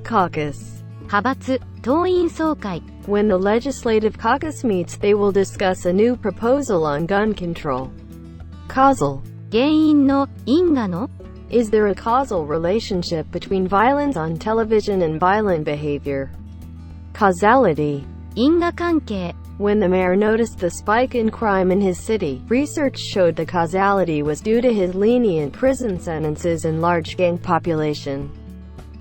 Caucus. 派閥、党員総会。When the legislative caucus meets, they will discuss a new proposal on gun control. Causal. 原因の、因果の。Is there a causal relationship between violence on television and violent behavior? Causality. 因果関係。When the mayor noticed the spike in crime in his city, research showed the causality was due to his lenient prison sentences and large gang population.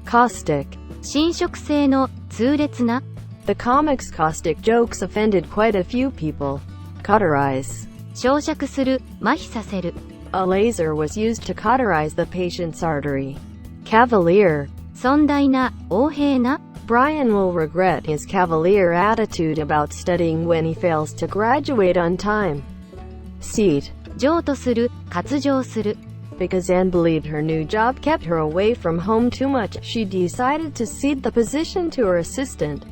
Caustic. 侵食性の、痛烈な。The comic's caustic jokes offended quite a few people. Cauterize. 焼灼する、麻痺させる。A laser was used to cauterize the patient's artery. Cavalier. 尊大な、横柄な。Brian will regret his cavalier attitude about studying when he fails to graduate on time. Seat. 譲渡する、割譲する。Because Anne believed her new job kept her away from home too much, she decided to cede the position to her assistant.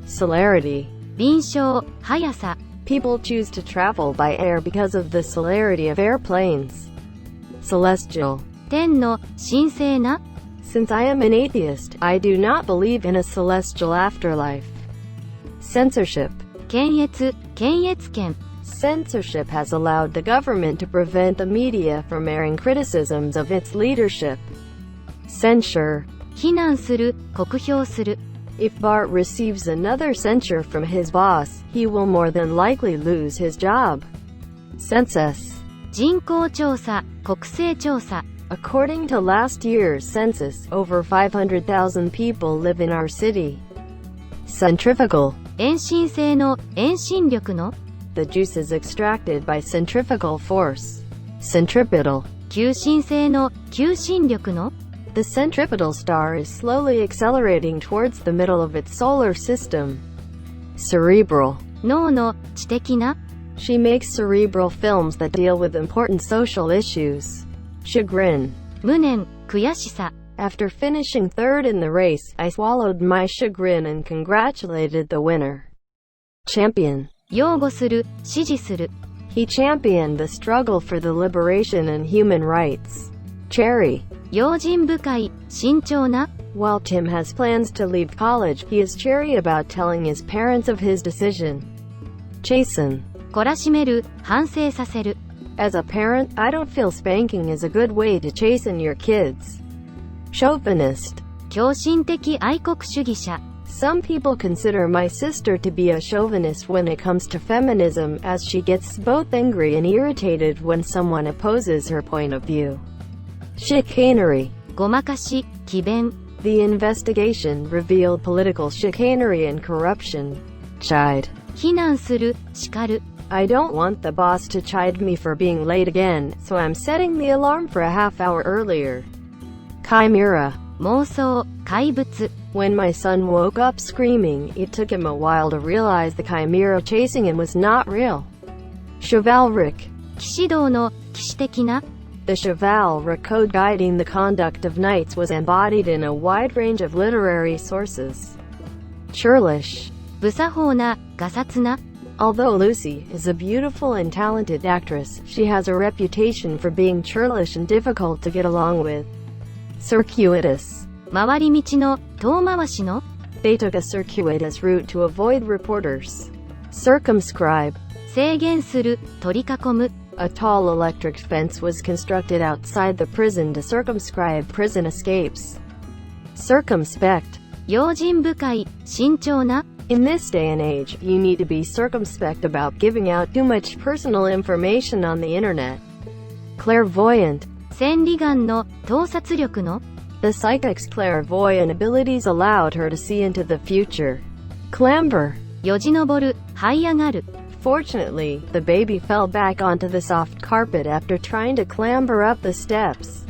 Celerity. 臨床、速さ。People choose to travel by air because of the celerity of airplanes. Celestial. 天の、神聖な。Since I am an atheist, I do not believe in a celestial afterlife. Censorship. 検閲、検閲権。Censorship has allowed the government to prevent the media from airing criticisms of its leadership. Censure. 非難する、酷評する。If Bart receives another censure from his boss, he will more than likely lose his job. Census. 人口調査、国勢調査。According to last year's census, over 500,000 people live in our city. Centrifugal. 遠心性の、遠心力の。The juice is extracted by centrifugal force. Centripetal. 求心性の、求心力の。The centripetal star is slowly accelerating towards the middle of its solar system. Cerebral. 脳の、知的な。She makes cerebral films that deal with important social issues. Chagrin. 無念、悔しさ。After finishing third in the race, I swallowed my chagrin and congratulated the winner. Champion. 擁護する、支持する。He championed the struggle for the liberation and human rights. Cherry. 用心深い、慎重な。While Tim has plans to leave college, he is cherry about telling his parents of his decision. Chasten. 懲らしめる、反省させる。As a parent, I don't feel spanking is a good way to chasten your kids. Chauvinist. 狂信的愛国主義者。Some people consider my sister to be a chauvinist when it comes to feminism, as she gets both angry and irritated when someone opposes her point of view. Chicanery. ごまかし、詭弁。The investigation revealed political chicanery and corruption. Chide. 非難する、叱る。I don't want the boss to chide me for being late again, so I'm setting the alarm for a half hour earlier. Chimera. 妄想、怪物。When my son woke up screaming, it took him a while to realize the chimera chasing him was not real. Chivalric. 騎士道の、騎士的な。The chivalric code guiding the conduct of knights was embodied in a wide range of literary sources. Churlish. 不作法な、がさつな。Although Lucy is a beautiful and talented actress, she has a reputation for being churlish and difficult to get along with. Circuitous. 回り道の、遠回しの。They took a circuitous route to avoid reporters. Circumscribe. 制限する、取り囲む。A tall electric fence was constructed outside the prison to circumscribe prison escapes. Circumspect. 用心深い、慎重な。In this day and age, you need to be circumspect about giving out too much personal information on the internet. Clairvoyant. 千里眼の、洞察力の。The psychic's clairvoyant abilities allowed her to see into the future. Clamber. よじ登る、這い上がる。Fortunately, the baby fell back onto the soft carpet after trying to clamber up the steps.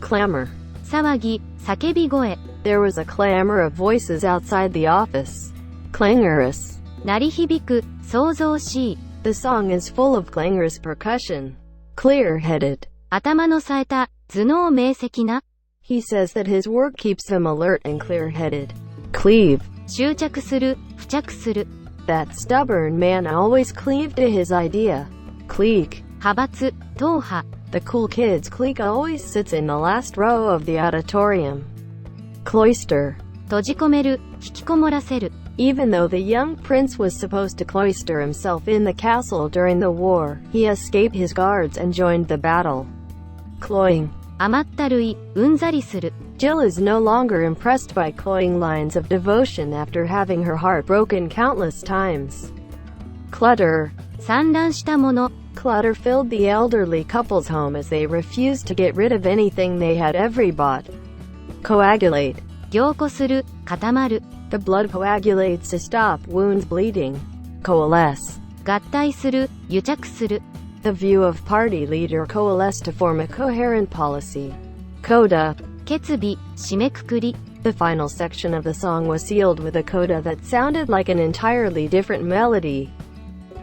Clamor. 騒ぎ、叫び声。There was a clamor of voices outside the office. Clangorous. 鳴り響く、創造しい。The song is full of clangorous percussion. Clear-headed. 頭の冴えた、頭脳明晰な。He says that his work keeps him alert and clear-headed. Cleave. 執着する、付着する。That stubborn man always cleaved to his idea. Clique. 派閥、党派。The cool kids clique always sits in the last row of the auditorium. Cloister. 閉じ込める、引きこもらせる。Even though the young prince was supposed to cloister himself in the castle during the war, he escaped his guards and joined the battle. Cloying. 甘ったるい、うんざりする。Jill is no longer impressed by cloying lines of devotion after having her heart broken countless times. Clutter. 散乱したもの。Clutter filled the elderly couple's home as they refused to get rid of anything they had ever bought. Coagulate. 凝固する、固まる。The blood coagulates to stop wounds bleeding. Coalesce. 合体する、癒着する。The view of party leader coalesced to form a coherent policy. Coda. 決備、締めくくり。The final section of the song was sealed with a coda that sounded like an entirely different melody.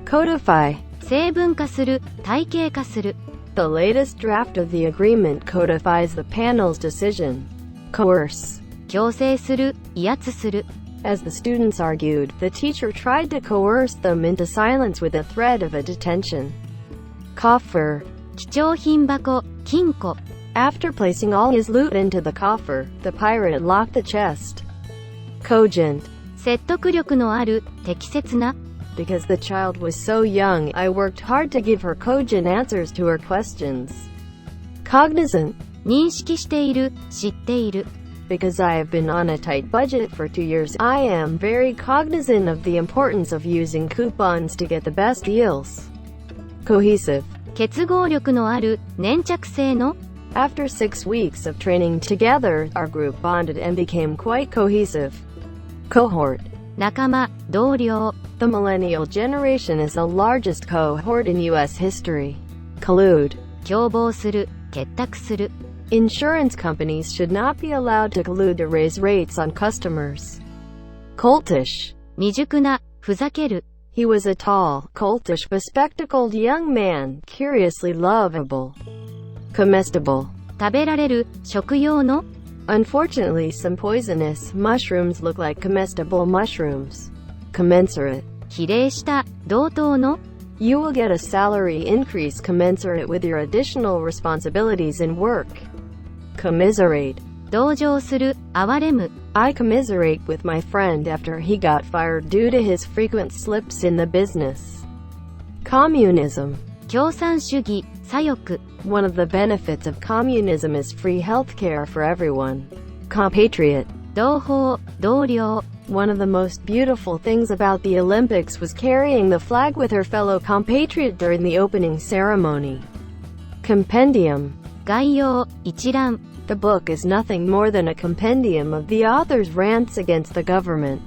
Codify. 成文化する、体系化する。The latest draft of the agreement codifies the panel's decision. Coerce. 強制する、威圧する。As the students argued, the teacher tried to coerce them into silence with the threat of a detention. Coffer. 貴重品箱、金庫。After placing all his loot into the coffer, the pirate locked the chest. Cogent. 説得力のある、適切な。Because the child was so young, I worked hard to give her cogent answers to her questions. Cognizant. 認識している、知っている。Because I have been on a tight budget for 2 years, I am very cognizant of the importance of using coupons to get the best deals. Cohesive. 結合力のある、粘着性の。After 6 weeks of training together, our group bonded and became quite cohesive. Cohort. 仲間、同僚。The millennial generation is the largest cohort in U.S. history. Collude. 共謀する、結託する。Insurance companies should not be allowed to collude to raise rates on customers. Coltish. 未熟な、ふざける。He was a tall, coltish, bespectacled young man, curiously lovable. Comestible. 食べられる、食用の。Unfortunately, some poisonous mushrooms look like comestible mushrooms. Commensurate. 比例した、同等の。You will get a salary increase commensurate with your additional responsibilities in work. Commiserate. 同情する、哀れむ。I commiserate with my friend after he got fired due to his frequent slips in the business. Communism. 共産主義、左翼。One of the benefits of communism is free healthcare for everyone. Compatriot. 同胞、同僚。One of the most beautiful things about the Olympics was carrying the flag with her fellow compatriot during the opening ceremony. Compendium. 概要、一覧。The book is nothing more than a compendium of the author's rants against the government.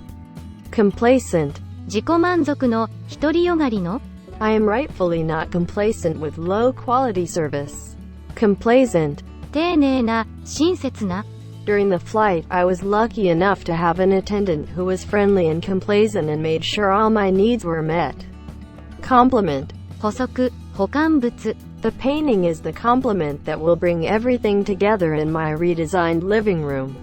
Complacent. 自己満足の、独りよがりの。I am rightfully not complacent with low-quality service. Complaisant. 丁寧な、親切な。During the flight, I was lucky enough to have an attendant who was friendly and complacent and made sure all my needs were met. Complement. 補足、補完物。The painting is the complement that will bring everything together in my redesigned living room.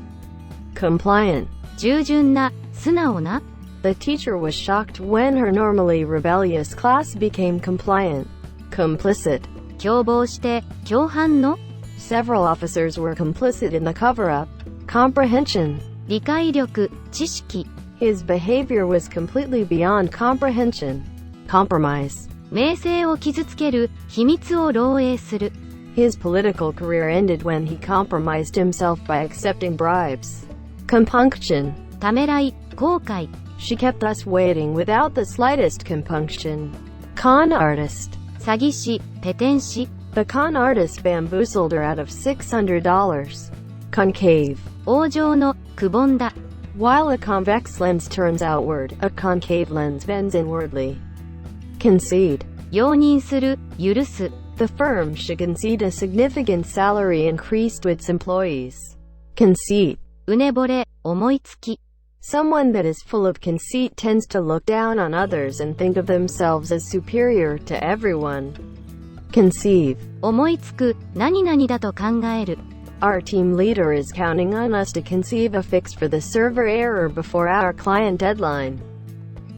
Compliant. 従順な、素直な。The teacher was shocked when her normally rebellious class became compliant. Complicit. 共謀して、共犯の。Several officers were complicit in the cover-up. Comprehension. 理解力、知識。His behavior was completely beyond comprehension. Compromise. 名声を傷つける、秘密を漏洩する。His political career ended when he compromised himself by accepting bribes. Compunction. ためらい、後悔。She kept us waiting without the slightest compunction. Con artist. 詐欺師、ペテン師。The con artist bamboozled her out of $600. Concave. 王状の、くぼんだ。While a convex lens turns outward, a concave lens bends inwardly. Concede. 容認する、許す。The firm should concede a significant salary increase to its employees. Conceit. うねぼれ、思いつき。Someone that is full of conceit tends to look down on others and think of themselves as superior to everyone. Conceive. 思いつく、何々だと考える。Our team leader is counting on us to conceive a fix for the server error before our client deadline.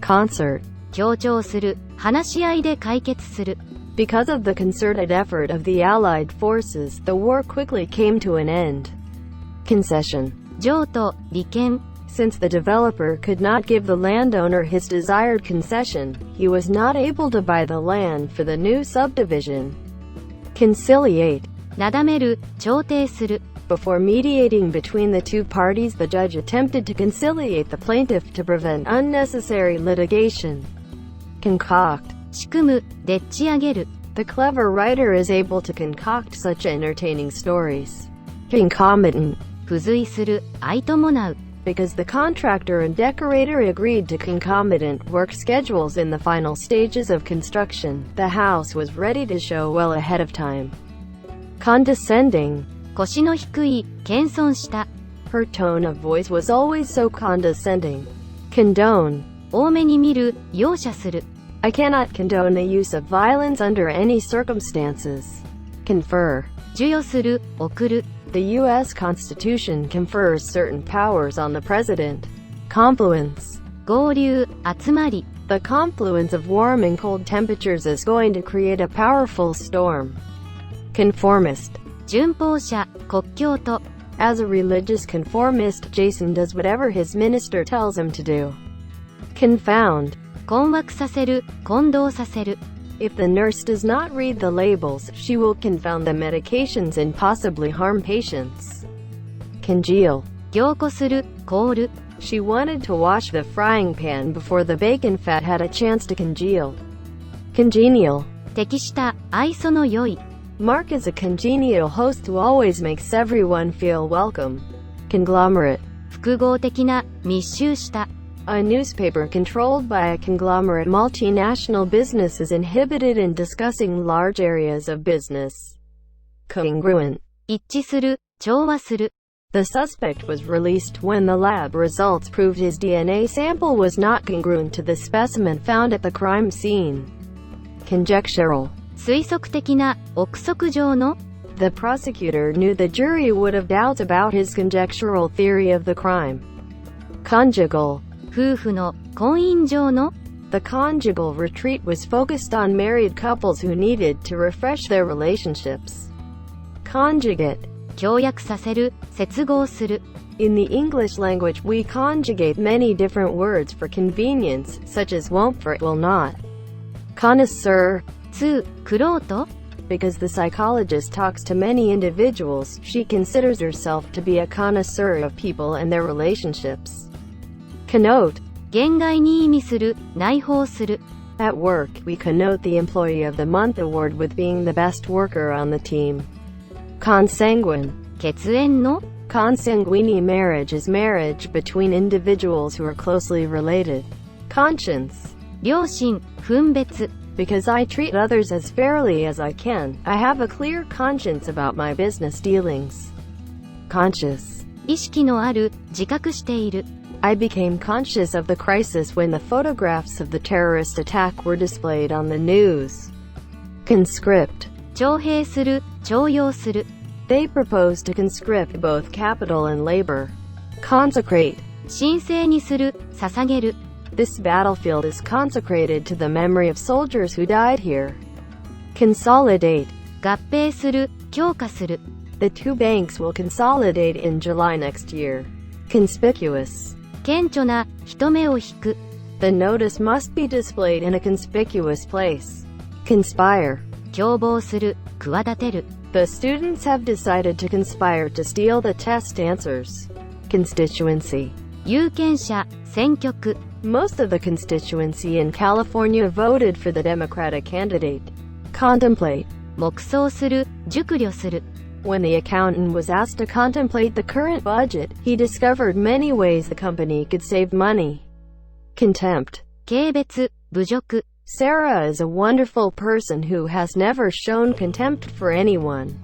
Concert. 協調する、話し合いで解決する。Because of the concerted effort of the Allied forces, the war quickly came to an end. Concession. 譲渡、利権。 Since the developer could not give the landowner his desired concession, he was not able to buy the land for the new subdivision. Conciliate. なだめる、調停する。 Before mediating between the two parties, the judge attempted to conciliate the plaintiff to prevent unnecessary litigation. Concoct. 仕組む、でっち上げる。 The clever writer is able to concoct such entertaining stories. Concomitant. 付随する、相伴う。 Because the contractor and decorator agreed to concomitant work schedules in the final stages of construction, the house was ready to show well ahead of time. Condescending. 腰の低い、謙遜した。 Her tone of voice was always so condescending. Condone. 多めに見る、容赦する。 I cannot condone the use of violence under any circumstances. Confer. 授与する、送る。 The U.S. Constitution confers certain powers on the President. Confluence. 合流、集まり。 The confluence of warm and cold temperatures is going to create a powerful storm. Conformist. 順法者、国教と。 As a religious conformist, Jason does whatever his minister tells him to do. Confound. 困惑させる、混同させる。 If the nurse does not read the labels, she will confound the medications and possibly harm patients. Congeal. 凝固する、凍る。 She wanted to wash the frying pan before the bacon fat had a chance to congeal. Congenial. 適した、愛想の良い。 Mark is a congenial host who always makes everyone feel welcome. Conglomerate. 複合的な、密集した。 A newspaper controlled by a conglomerate multinational business is inhibited in discussing large areas of business. Congruent. 一致する、調和する。 The suspect was released when the lab results proved his DNA sample was not congruent to the specimen found at the crime scene. Conjectural. 推測的な、憶測上の。 The prosecutor knew the jury would have doubts about his conjectural theory of the crime. Conjugal. 夫婦の、婚姻上の。 The conjugal retreat was focused on married couples who needed to refresh their relationships. Conjugate. 協約させる、接合する。 In the English language, we conjugate many different words for convenience, such as won't for will not. Connoisseur. 通、玄人。 Because the psychologist talks to many individuals, she considers herself to be a connoisseur of people and their relationships. Connote. 言外に意味する、内包する。 At work, we connote the Employee of the Month award with being the best worker on the team. Consanguine. 血縁の。 Consanguine marriage is marriage between individuals who are closely related. Conscience. 良心、分別。 Because I treat others as fairly as I can, I have a clear conscience about my business dealings. Conscious. 意識のある、自覚している。 I became conscious of the crisis when the photographs of the terrorist attack were displayed on the news. Conscript. 徴兵する、徴用する。 They proposed to conscript both capital and labor. Consecrate. 神聖にする、捧げる。 This battlefield is consecrated to the memory of soldiers who died here. Consolidate. 合併する、強化する。 The two banks will consolidate in July next year. Conspicuous. 顕著な、人目を引く。 The notice must be displayed in a conspicuous place. Conspire. 共謀する、企てる。 The students have decided to conspire to steal the test answers. Constituency. 有権者、選挙区。 Most of the constituency in California voted for the Democratic candidate. Contemplate. 黙想する、熟慮する。 When the accountant was asked to contemplate the current budget, he discovered many ways the company could save money. Contempt. 軽蔑、侮辱。 Sarah is a wonderful person who has never shown contempt for anyone.